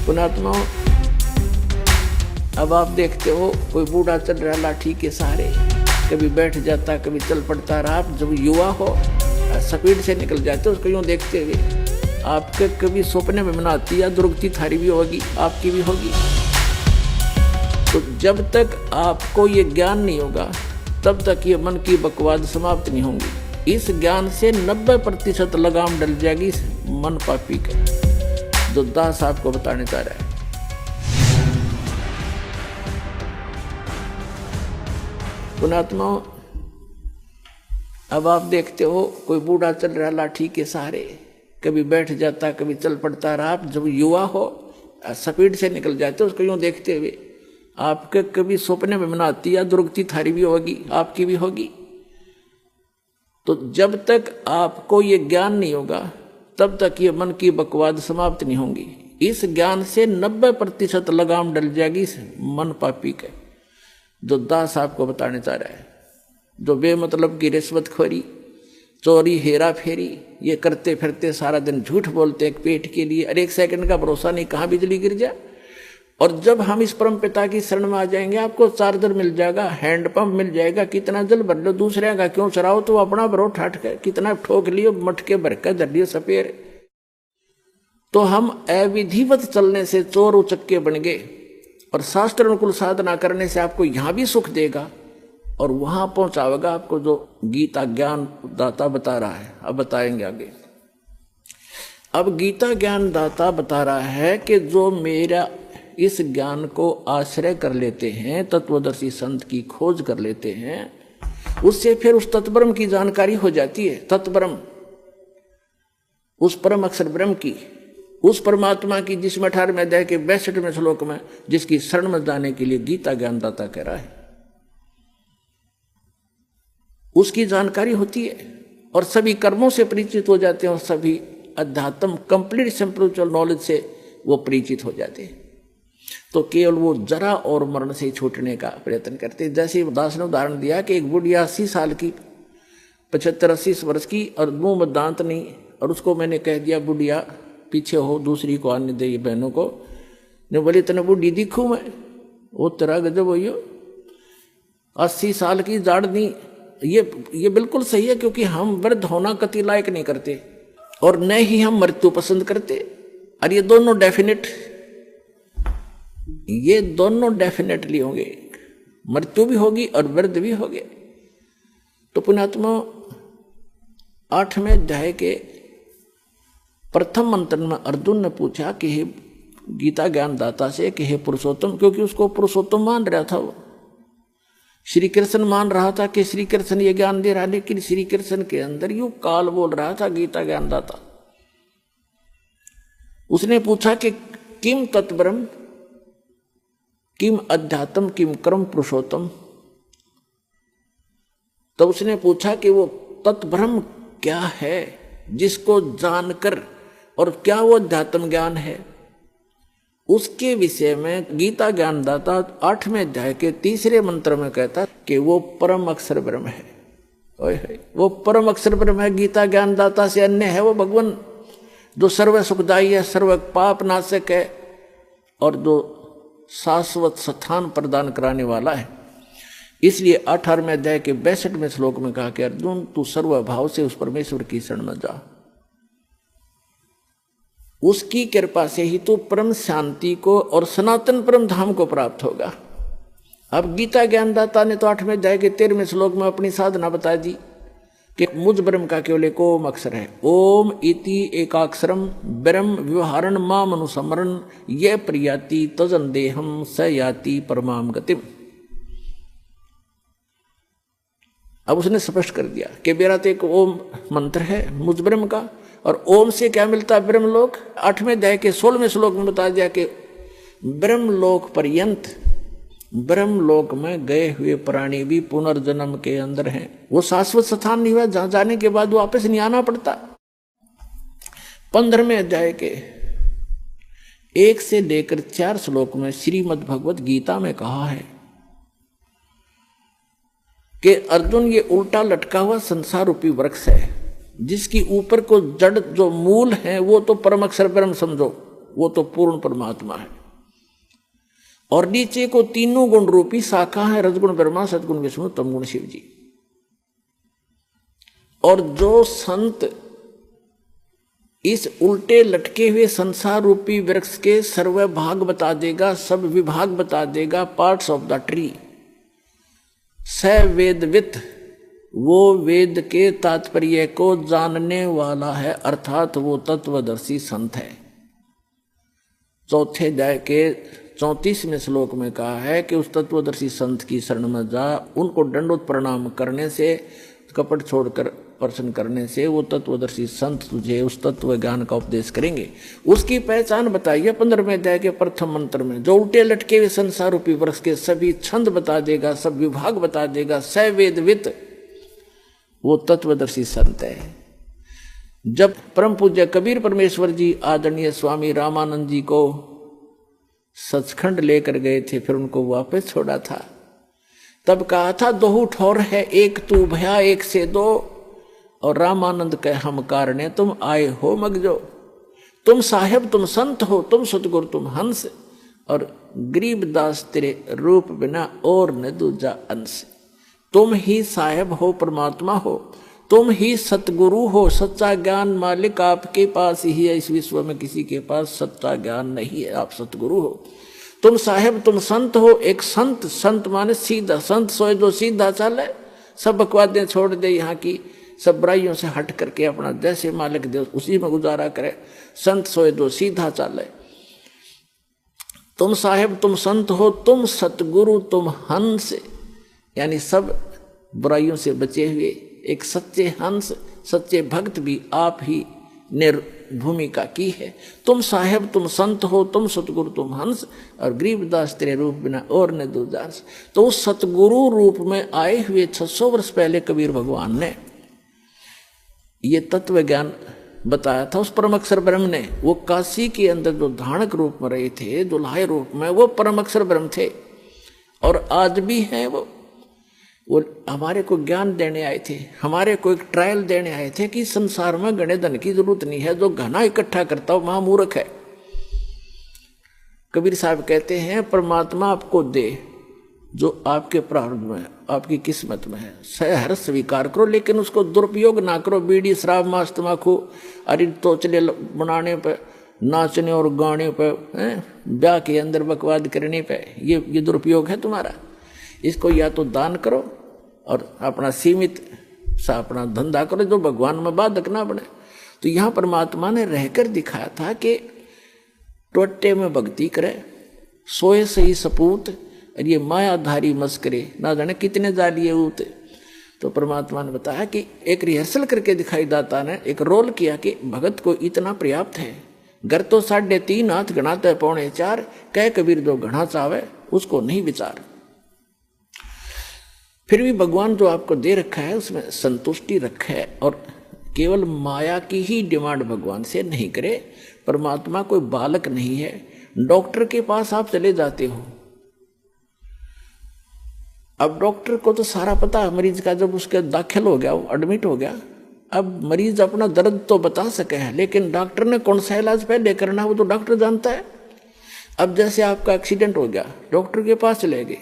पुणात्मा, अब आप देखते हो कोई बूढ़ा चल रहा लाठी के सहारे, कभी बैठ जाता कभी चल पड़ता रहा। आप जब युवा हो स्पीड से निकल जाते हो उसको यूँ देखते हुए, आपके कभी सपने में ना आती या दुर्गति थारी भी होगी, आपकी भी होगी। तो जब तक आपको ये ज्ञान नहीं होगा तब तक ये मन की बकवाद समाप्त नहीं होंगी। इस ज्ञान से 90% लगाम डल जाएगी इस मन पापी का, जो दास आपको बताने चाह रहा है। पुणात्मा, अब आप देखते हो कोई बूढ़ा चल रहा लाठी के सहारे, कभी बैठ जाता कभी चल पड़ता रहा। आप जब युवा हो स्पीड से निकल जाते हो उसको यूँ देखते हुए, आपके कभी सपने में ना आती या दुर्गति थारी भी होगी, आपकी भी होगी। तो जब तक आपको ये ज्ञान नहीं होगा तब तक ये मन की बकवाद समाप्त नहीं होंगी। इस ज्ञान से 90% लगाम डल जाएगी इस मन पापी के, जो दास आपको बताने चाह रहा है। जो बेमतलब की रिश्वतखोरी, चोरी, हेरा फेरी ये करते फिरते सारा दिन झूठ बोलते एक पेट के लिए, और एक सेकंड का भरोसा नहीं कहाँ बिजली गिर जाए। और जब हम इस परम पिता की शरण में आ जाएंगे, आपको चार्जर मिल जाएगा, हैंडपंप मिल जाएगा, कितना जल भर लो, दूसरे का क्यों चराओ, तो अपना भरो ठाठ के, कितना ठोक लियो, मटके भर के धर लियो सपेर। तो हम अविधिवत चलने से चोर उचक्के बन गए, और शास्त्र अनुकूल साधना करने से आपको यहाँ भी सुख देगा और वहां पहुंचावेगा आपको, जो गीता ज्ञान दाता बता रहा है। अब बताएंगे आगे। अब गीता ज्ञान दाता बता रहा है कि जो मेरा इस ज्ञान को आश्रय कर लेते हैं, तत्वदर्शी संत की खोज कर लेते हैं, उससे फिर उस तत्ब्रह्म की जानकारी हो जाती है। तत्ब्रह्म, उस परम अक्षर ब्रह्म की, उस परमात्मा की, जिसमें 18वें अध्याय के 62वें श्लोक में जिसकी शरण में जाने के लिए गीता ज्ञानदाता कह रहा है, उसकी जानकारी होती है और सभी कर्मों से परिचित हो जाते हैं और सभी अध्यात्म कंप्लीट स्पिरिचुअल नॉलेज से वो परिचित हो जाते हैं। तो केवल वो जरा और मरण से छूटने का प्रयत्न करते हैं। जैसे दास ने उदाहरण दिया कि एक बुढ़िया 80 साल की, 75-80 वर्ष की, और मुंह में दांत नहीं, और उसको मैंने कह दिया बुढ़िया पीछे हो, दूसरी को आने दे, बहनों को। ने बोली इतने बुढ़ी दिखूं मैं, वो तेरा गजब हो, 80 साल की जाड़ नहीं। ये बिल्कुल सही है, क्योंकि हम वृद्ध होना कति लायक नहीं करते और न ही हम मृत्यु पसंद करते। और ये दोनों डेफिनेटली होंगे, मृत्यु भी होगी और वृद्ध भी होंगे। तो पुण्यात्मा, 8वें अध्याय के प्रथम मंत्र में अर्जुन ने पूछा कि हे गीता ज्ञान दाता से कि हे पुरुषोत्तम, क्योंकि उसको पुरुषोत्तम मान रहा था, वो श्री कृष्ण मान रहा था कि श्री कृष्ण ये ज्ञान दे रहा, लेकिन श्री कृष्ण के अंदर यूं काल बोल रहा था गीता ज्ञान दाता। उसने पूछा कि किम तत्ब्रह्म, किम अध्यात्म, किम कर्म पुरुषोत्तम। तो उसने पूछा कि वो तत्ब्रह्म क्या है जिसको जानकर, और क्या वो अध्यात्म ज्ञान है, उसके विषय में गीता ज्ञानदाता 8वें अध्याय के 3रे मंत्र में कहता कि वो परम अक्षर ब्रह्म है। वो परम अक्षर ब्रह्म है, गीता ज्ञानदाता से अन्य है वो भगवान, जो सर्व सुखदायी है, सर्व पाप नाशक है, और जो शाश्वत स्थान प्रदान कराने वाला है। इसलिए 18वें अध्याय के 62वें श्लोक में कहा कि अर्जुन तू सर्वभाव से उस परमेश्वर की शरण में जा, उसकी कृपा से ही तू परम शांति को और सनातन परम धाम को प्राप्त होगा। अब गीता ज्ञानदाता ने तो 8वें अध्याय के 13वें श्लोक में अपनी साधना बता दी कि मुझ ब्रह्म का केवल एक ओम अक्षर है। ओम इति एकाक्षरम ब्रह्म व्यवहारण माम अनुसमरण ये प्रियाति तजन देहम स याति परमाम गतिम। अब उसने स्पष्ट कर दिया कि मेरा तो एक ओम मंत्र है मुझ ब्रह्म का, और ओम से क्या मिलता है ब्रह्मलोक। 8वें अध्याय के 16वें श्लोक में बता दिया कि ब्रह्मलोक पर्यंत, ब्रह्मलोक में गए हुए प्राणी भी पुनर्जन्म के अंदर हैं। वो शाश्वत स्थान नहीं हुआ जहां जाने के बाद वापस नहीं आना पड़ता। 15वें अध्याय के 1 से लेकर 4 श्लोक में श्रीमद् भगवत गीता में कहा है कि अर्जुन ये उल्टा लटका हुआ संसार रूपी वृक्ष है, जिसकी ऊपर को जड़ जो मूल है वो तो परम अक्षर ब्रह्म समझो, वो तो पूर्ण परमात्मा है। और नीचे को तीनों गुण रूपी शाखा है, रजगुण ब्रह्मा, सदगुण विष्णु, तमगुण शिव जी। और जो संत इस उल्टे लटके हुए संसार रूपी वृक्ष के सर्व भाग बता देगा, सब विभाग बता देगा, पार्ट्स ऑफ द ट्री, स वेदवित, वो वेद के तात्पर्य को जानने वाला है, अर्थात वो तत्वदर्शी संत है। चौथे अध्याय के 34वें श्लोक में कहा है कि उस तत्वदर्शी संत की शरण में जा, उनको दंडोत प्रणाम करने से, कपट छोड़कर प्रश्न करने से वो तत्वदर्शी संत तुझे उस तत्व ज्ञान का उपदेश करेंगे। उसकी पहचान बताइए 15वें अध्याय के प्रथम मंत्र में, जो उल्टे लटके हुए संसार रूपी वृक्ष के सभी छंद बता देगा, सब विभाग बता देगा, स वेदवित, वो तत्वदर्शी संत है। जब परम पूज्य कबीर परमेश्वर जी आदरणीय स्वामी रामानंद जी को सचखंड लेकर गए थे, फिर उनको वापस छोड़ा था, तब कहा था दोहू ठौर है, एक तू भया एक से दो, और रामानंद कह हम कारणे तुम आए हो मगजो, तुम साहेब तुम संत हो, तुम सतगुरु तुम हंस, और गरीबदास तेरे रूप बिना और न दूजा अंश। तुम ही साहेब हो, परमात्मा हो, तुम ही सतगुरु हो, सच्चा ज्ञान मालिक आपके पास ही है, इस विश्व में किसी के पास सच्चा ज्ञान नहीं है, आप सतगुरु हो। तुम साहेब तुम संत हो, एक संत, संत माने सीधा, संत सोए दो सीधा चले, सब बकवादें छोड़ दे, यहाँ की सब बुराइयों से हट करके अपना जैसे मालिक दे उसी में गुजारा करे, संत सोए दो सीधा चले। तुम साहेब तुम संत हो, तुम सतगुरु तुम हंस, यानी सब बुराइयों से बचे हुए एक सच्चे हंस, सच्चे भक्त भी आप ही ने भूमिका की है। तुम साहेब तुम संत हो, तुम सतगुरु तुम हंस, और गरीबदास तेरे रूप बिना और न दूजा। तो उस सतगुरु रूप में आए हुए 600 वर्ष पहले कबीर भगवान ने ये तत्व ज्ञान बताया था उस परम अक्षर ब्रह्म ने। वो काशी के अंदर जो धानक रूप में रहे थे, दुल्हाए रूप में, वो परम अक्षर ब्रह्म थे और आज भी हैं। वो हमारे को ज्ञान देने आए थे, हमारे को एक ट्रायल देने आए थे कि संसार में घने धन की जरूरत नहीं है, जो घना इकट्ठा करता हो महामूर्ख है। कबीर साहब कहते हैं परमात्मा आपको दे जो आपके प्रारब्ध में, आपकी किस्मत में है, सहर स्वीकार करो, लेकिन उसको दुरुपयोग ना करो। बीड़ी शराब मांस तम्बाकू अरे तोचले बनाने पे, नाचने और गाने पे, ब्याह के अंदर बकवाद करने पे, ये दुरुपयोग है तुम्हारा। इसको या तो दान करो और अपना सीमित सा अपना धंधा करो, जो भगवान में बाधक ना बने। तो यहाँ परमात्मा ने रहकर दिखाया था कि टोटे में भक्ति करे, सोए सही सपूत, और ये मायाधारी मस्करे ना जाने कितने जालिए उते। तो परमात्मा ने बताया कि एक रिहर्सल करके दिखाई दाता ने एक रोल किया कि भगत को इतना पर्याप्त है, घर तो 3.5 हाथ गणाते 4.25, कह कबीर जो घना चावे उसको नहीं विचार। फिर भी भगवान जो आपको दे रखा है उसमें संतुष्टि रखे और केवल माया की ही डिमांड भगवान से नहीं करे। परमात्मा कोई बालक नहीं है। डॉक्टर के पास आप चले जाते हो, अब डॉक्टर को तो सारा पता है मरीज का, जब उसके दाखिल हो गया, वो एडमिट हो गया, अब मरीज अपना दर्द तो बता सके है, लेकिन डॉक्टर ने कौन सा इलाज पहले करना वो तो डॉक्टर जानता है। अब जैसे आपका एक्सीडेंट हो गया, डॉक्टर के पास चले गए,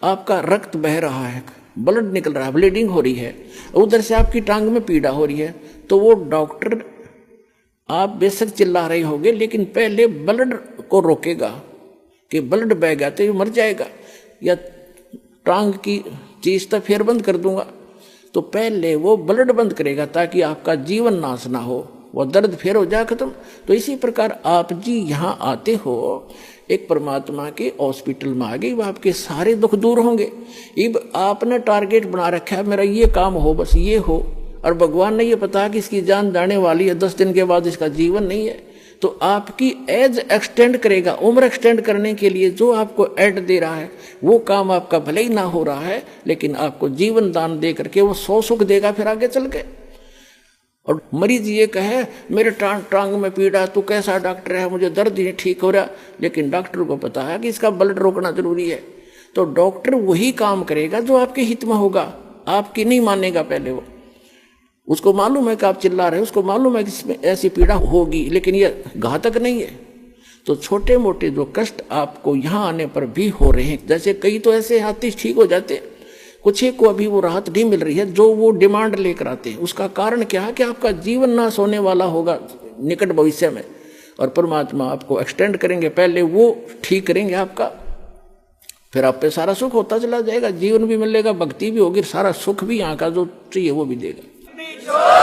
आपका रक्त बह रहा है, ब्लड निकल रहा है, ब्लीडिंग हो रही है, उधर से आपकी टांग में पीड़ा हो रही है, तो वो डॉक्टर आप बेशक चिल्ला रहे होगे, लेकिन पहले ब्लड को रोकेगा कि ब्लड बह गया तो ये मर जाएगा, या टांग की चीज तो फिर बंद कर दूंगा, तो पहले वो ब्लड बंद करेगा ताकि आपका जीवन नाश ना हो, वो दर्द फिर हो जाए खत्म। तो इसी प्रकार आप जी यहाँ आते हो, एक परमात्मा के हॉस्पिटल में आ गई, वो आपके सारे दुख दूर होंगे। अब आपने टारगेट बना रखा है मेरा ये काम हो, बस ये हो, और भगवान ने ये पता कि इसकी जान जाने वाली है, 10 दिन के बाद इसका जीवन नहीं है, तो आपकी एज एक्सटेंड करेगा। उम्र एक्सटेंड करने के लिए जो आपको एड दे रहा है वो काम आपका भले ही ना हो रहा है, लेकिन आपको जीवन दान दे करके वो 100 सुख देगा फिर आगे चल के। और मरीज ये कहे मेरे टांग में पीड़ा, तू कैसा डॉक्टर है, मुझे दर्द ही ठीक हो रहा, लेकिन डॉक्टर को पता है कि इसका ब्लड रोकना जरूरी है, तो डॉक्टर वही काम करेगा जो आपके हित में होगा, आपकी नहीं मानेगा। पहले वो उसको मालूम है कि आप चिल्ला रहे हो, उसको मालूम है कि इसमें ऐसी पीड़ा होगी, लेकिन ये घातक नहीं है, तो छोटे मोटे जो कष्ट आपको यहाँ आने पर भी हो रहे हैं, जैसे कई तो ऐसे हाथी ठीक हो जाते, कुछ एक को अभी वो राहत नहीं मिल रही है जो वो डिमांड लेकर आते हैं। उसका कारण क्या है कि आपका जीवन नाश होने वाला होगा निकट भविष्य में, और परमात्मा आपको एक्सटेंड करेंगे, पहले वो ठीक करेंगे आपका, फिर आप पे सारा सुख होता चला जाएगा, जीवन भी मिलेगा, भक्ति भी होगी, सारा सुख भी यहाँ का जो चाहिए वो भी देगा।